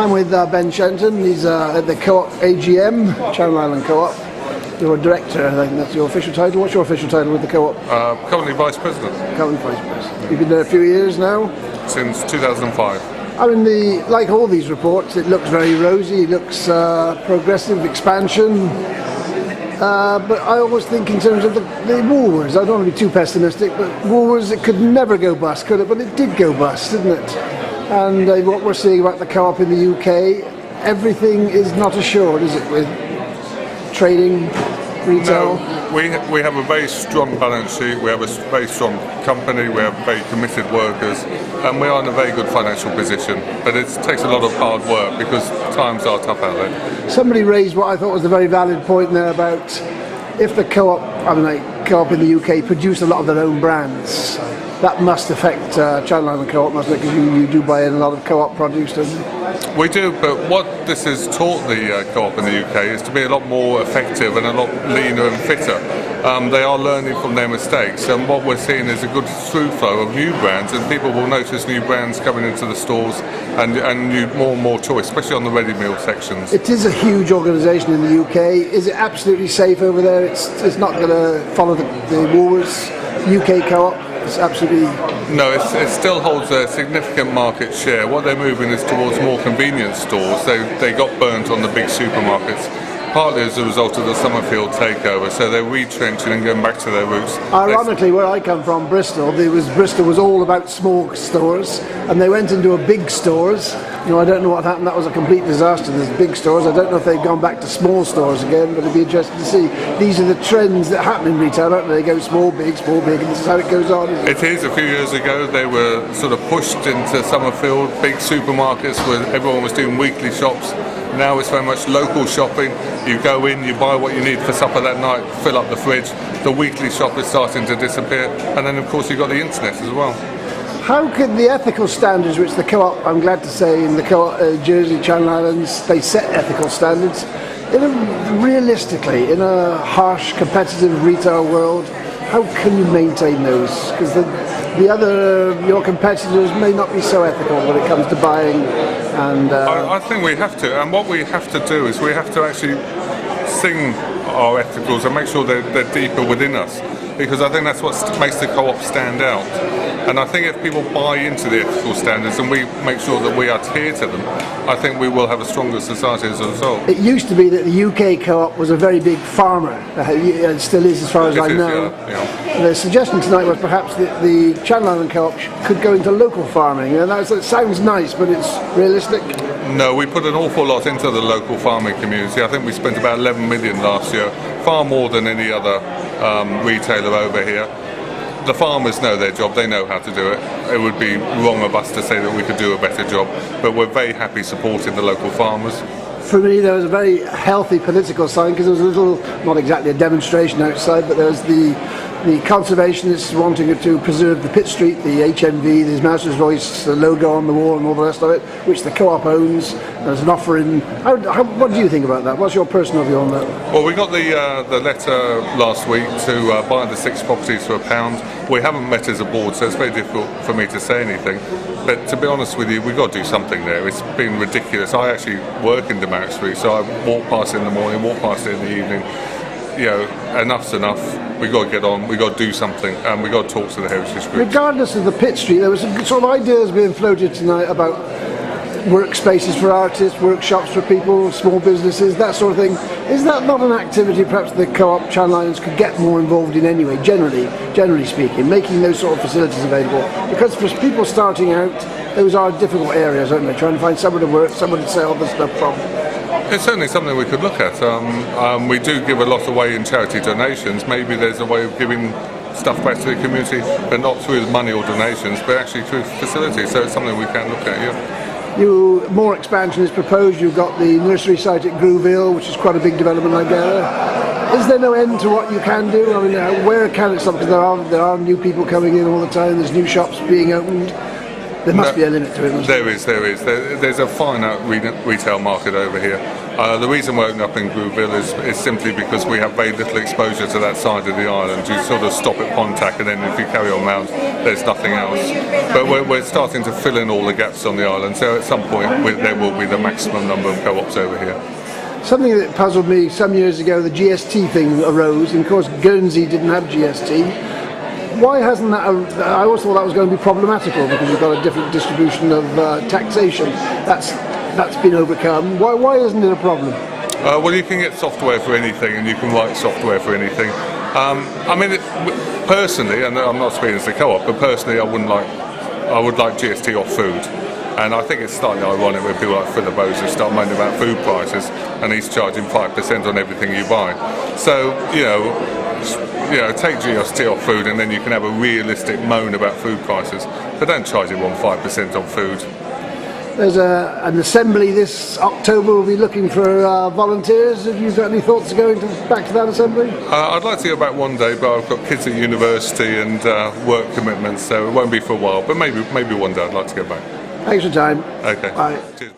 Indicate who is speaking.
Speaker 1: I'm with Ben Shenton. He's at the Co-op AGM, Channel Island Co-op. You're a director, I think that's your official title. What's your official title with the Co-op?
Speaker 2: Currently Vice President.
Speaker 1: Current Vice President. You've been there a few years now?
Speaker 2: Since 2005.
Speaker 1: I mean, like all these reports, it looks very rosy, it looks progressive expansion. But I always think in terms of the Woolworths, I don't want to be too pessimistic, but Woolworths, it could never go bust, could it? But it did go bust, didn't it? And what we're seeing about the Co-op in the UK, everything is not assured, is it, with trading, retail?
Speaker 2: No, we have a very strong balance sheet, we have a very strong company, we have very committed workers, and we are in a very good financial position. But it takes a lot of hard work because times are tough out there.
Speaker 1: Somebody raised what I thought was a very valid point there about if the Co-op, Co-op in the UK produce a lot of their own brands, that must affect Channel Island Co-op, mustn't it? Because you do buy in a lot of Co-op produce, don't you?
Speaker 2: We do, but what this has taught the Co-op in the UK is to be a lot more effective and a lot leaner and fitter. They are learning from their mistakes, and what we're seeing is a good through flow of new brands, and people will notice new brands coming into the stores and more and more choice, especially on the ready meal sections.
Speaker 1: It is a huge organisation in the UK. Is it absolutely safe over there? It's not going to follow the Woolworths UK Co-op? It's absolutely...
Speaker 2: No, it still holds a significant market share. What they're moving is towards more convenience stores. They got burnt on the big supermarkets, partly as a result of the Summerfield takeover, so they're retrenching and going back to their roots.
Speaker 1: Ironically, where I come from, Bristol was all about small stores, and they went into a big stores. I don't know what happened. That was a complete disaster. There's big stores. I don't know if they've gone back to small stores again, but it'd be interesting to see. These are the trends that happen in retail, don't they? They go small, big, and this is how it goes on.
Speaker 2: It is. A few years ago, they were sort of pushed into Summerfield, big supermarkets where everyone was doing weekly shops. Now it's very much local shopping. You go in, you buy what you need for supper that night, fill up the fridge. The weekly shop is starting to disappear, and then of course you've got the internet as well.
Speaker 1: How could the ethical standards, which the Co-op, I'm glad to say, in the Co-op Jersey, Channel Islands, they set ethical standards, realistically, in a harsh, competitive retail world, how can you maintain those? Because your competitors may not be so ethical when it comes to buying. And
Speaker 2: I think we have to, and what we have to do is we have to actually sing our ethicals and make sure they're deeper within us, because I think that's what makes the Co-op stand out. And I think if people buy into the ethical standards and we make sure that we adhere to them, I think we will have a stronger society as a result.
Speaker 1: It used to be that the UK Co-op was a very big farmer. It still is, as far as I know.
Speaker 2: Yeah.
Speaker 1: The suggestion tonight was perhaps that the Channel Island Co-op could go into local farming, and that sounds nice, but it's realistic.
Speaker 2: No, we put an awful lot into the local farming community. I think we spent about 11 million last year, far more than any other retailer over here. The farmers know their job, they know how to do it. It would be wrong of us to say that we could do a better job, but we're very happy supporting the local farmers.
Speaker 1: For me, there was a very healthy political sign, because there was a little, not exactly a demonstration outside, but there was the conservationists wanting to preserve the Pitt Street, the HMV, the Master's Voice, the logo on the wall and all the rest of it, which the Co-op owns. There's an offer in... what do you think about that? What's your personal view on that?
Speaker 2: Well, we got the letter last week to buy the 6 properties for £1. We haven't met as a board, so it's very difficult for me to say anything. But to be honest with you, we've got to do something there. It's been ridiculous. I actually work in Demaret Street, so I walk past it in the morning, walk past it in the evening. Enough's enough. We've got to get on, we've got to do something, and we've got to talk to the heritage groups.
Speaker 1: Regardless of the Pitt Street, there was some sort of ideas being floated tonight about workspaces for artists, workshops for people, small businesses, that sort of thing. Is that not an activity perhaps the Co-op Channel Islands could get more involved in anyway, generally speaking, making those sort of facilities available? Because for people starting out, those are difficult areas, aren't they? Trying to find somewhere to work, somewhere to sell the stuff from.
Speaker 2: It's certainly something we could look at. We do give a lot away in charity donations. Maybe there's a way of giving stuff back to the community, but not through money or donations, but actually through facilities. So it's something we can look at, yeah.
Speaker 1: More expansion is proposed. You've got the nursery site at Grooville, which is quite a big development, I gather. Is there no end to what you can do? I mean, where can it stop? Because there are new people coming in all the time. There's new shops being opened. There must be a limit to it. Mustn't
Speaker 2: There is. There's a finite retail market over here. The reason we're opening up in Grooville is simply because we have very little exposure to that side of the island. You sort of stop at Pontac, and then if you carry on round, there's nothing else. But we're starting to fill in all the gaps on the island, so at some point there will be the maximum number of co-ops over here.
Speaker 1: Something that puzzled me some years ago, the GST thing arose, and of course Guernsey didn't have GST. Why hasn't that? I always thought that was going to be problematical because you've got a different distribution of taxation. That's been overcome. Why isn't it a problem?
Speaker 2: Well, you can get software for anything, and you can write software for anything. I mean, personally, and I'm not speaking as a co-op, but personally, I would like GST off food. And I think it's slightly ironic when people like Philip Ozer start moaning about food prices, and he's charging 5% on everything you buy. So take GST off food, and then you can have a realistic moan about food prices. But don't charge everyone 5% on food.
Speaker 1: There's an assembly this October. We'll be looking for volunteers. Have you got any thoughts of going back to that assembly?
Speaker 2: I'd like to go back one day, but I've got kids at university and work commitments, so it won't be for a while. But maybe one day I'd like to go back.
Speaker 1: Thanks for your time.
Speaker 2: Okay.
Speaker 1: Bye.
Speaker 2: Cheers.